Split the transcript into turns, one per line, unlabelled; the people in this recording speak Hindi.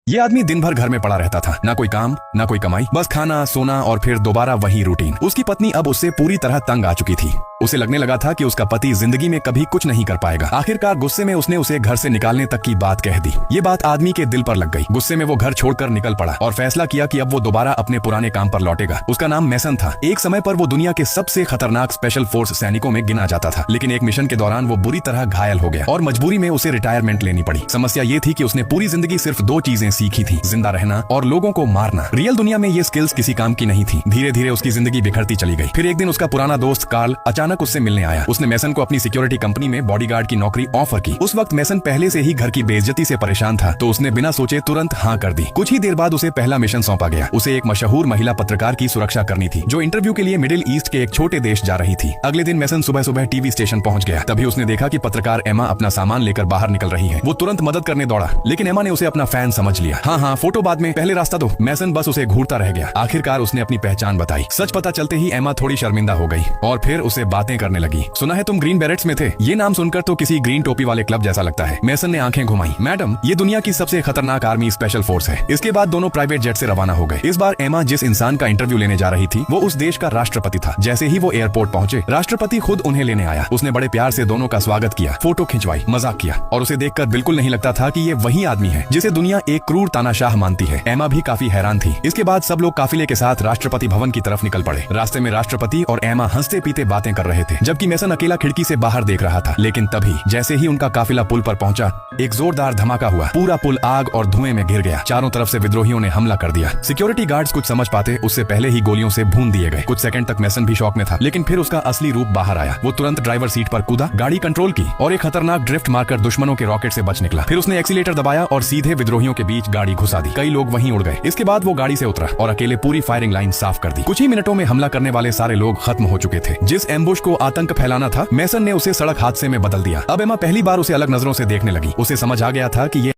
ये आदमी दिन भर घर में पड़ा रहता था, ना कोई काम ना कोई कमाई, बस खाना सोना और फिर दोबारा वही रूटीन। उसकी पत्नी अब उससे पूरी तरह तंग आ चुकी थी। उसे लगने लगा था कि उसका पति जिंदगी में कभी कुछ नहीं कर पाएगा। आखिरकार गुस्से में उसने उसे घर से निकालने तक की बात कह दी। ये बात आदमी के दिल पर लग गई। गुस्से में वो घर छोड़कर निकल पड़ा और फैसला किया कि अब वो दोबारा अपने पुराने काम पर लौटेगा। उसका नाम मैसन था। एक समय पर वो दुनिया के सबसे खतरनाक स्पेशल फोर्स सैनिकों में गिना जाता था, लेकिन एक मिशन के दौरान वो बुरी तरह घायल हो गया और मजबूरी में उसे रिटायरमेंट लेनी पड़ी। समस्या ये थी कि उसने पूरी जिंदगी सिर्फ दो चीजें सीखी थी, जिंदा रहना और लोगों को मारना। रियल दुनिया में ये स्किल्स किसी काम की नहीं थी। धीरे धीरे उसकी जिंदगी बिखरती चली गई। फिर एक दिन उसका पुराना दोस्त कार्ल अचानक उससे मिलने आया। उसने मैसन को अपनी सिक्योरिटी कंपनी में बॉडीगार्ड की नौकरी ऑफर की। उस वक्त मैसन पहले से ही घर की बेइज्जती से परेशान था, तो उसने बिना सोचे तुरंत हाँ कर दी। कुछ ही देर बाद उसे पहला मिशन सौंपा गया। उसे एक मशहूर महिला पत्रकार की सुरक्षा करनी थी, जो इंटरव्यू के लिए मिडिल ईस्ट के एक छोटे देश जा रही थी। अगले दिन मैसन सुबह सुबह टीवी स्टेशन पहुंच गया। तभी उसने देखा कि पत्रकार एमा अपना सामान लेकर बाहर निकल रही है। वो तुरंत मदद करने दौड़ा, लेकिन एमा ने उसे अपना फैन समझ लिया। हाँ, फोटो बाद में, पहले रास्ता दो। मैसन बस उसे घूरता रह गया। आखिरकार उसने अपनी पहचान बताई। सच पता चलते ही एमा थोड़ी शर्मिंदा हो गई और फिर उसे बातें करने लगी। सुना है तुम ग्रीन बैरेट्स में थे? ये नाम सुनकर तो किसी ग्रीन टोपी वाले क्लब जैसा लगता है। मैसन ने आंखें घुमाई। मैडम, ये दुनिया की सबसे खतरनाक आर्मी स्पेशल फोर्स है। इसके बाद दोनों प्राइवेट जेट से रवाना हो गए। इस बार एमा जिस इंसान का इंटरव्यू लेने जा रही थी, वो उस देश का राष्ट्रपति था। जैसे ही वो एयरपोर्ट पहुंचे, राष्ट्रपति खुद उन्हें लेने आया। उसने बड़े प्यार से दोनों का स्वागत किया, फोटो खिंचवाई, मजाक किया और उसे देखकर बिल्कुल नहीं लगता था कि ये वही आदमी है जिसे दुनिया एक क्रूर तानाशाह मानती है। एमा भी काफी हैरान थी। इसके बाद सब लोग काफिले के साथ राष्ट्रपति भवन की तरफ निकल पड़े। रास्ते में राष्ट्रपति और एमा हंसते पीते बातें कर रहे थे, जबकि मैसन अकेला खिड़की से बाहर देख रहा था। लेकिन तभी जैसे ही उनका काफिला पुल पर पहुंचा, एक जोरदार धमाका हुआ। पूरा पुल आग और धुएं में घिर गया। चारों तरफ से विद्रोहियों ने हमला कर दिया। सिक्योरिटी गार्ड्स कुछ समझ पाते उससे पहले ही गोलियों से भून दिए गए। कुछ सेकंड तक मैसन भी शॉक में था, लेकिन फिर उसका असली रूप बाहर आया। वो तुरंत ड्राइवर सीट पर कूदा, गाड़ी कंट्रोल की और एक खतरनाक ड्रिफ्ट मारकर दुश्मनों के रॉकेट से बच निकला। फिर उसने एक्सीलेटर दबाया और सीधे विद्रोहियों के बीच गाड़ी घुसा दी। कई लोग वहीं उड़ गए। इसके बाद वो गाड़ी से उतरा और अकेले पूरी फायरिंग लाइन साफ कर दी। कुछ ही मिनटों में हमला करने वाले सारे लोग खत्म हो चुके थे। जिस एम्बुश को आतंक फैलाना था, मैसन ने उसे सड़क हादसे में बदल दिया। अब एमा पहली बार उसे अलग नजरों से देखने लगी। उसे समझ आ गया था कि ये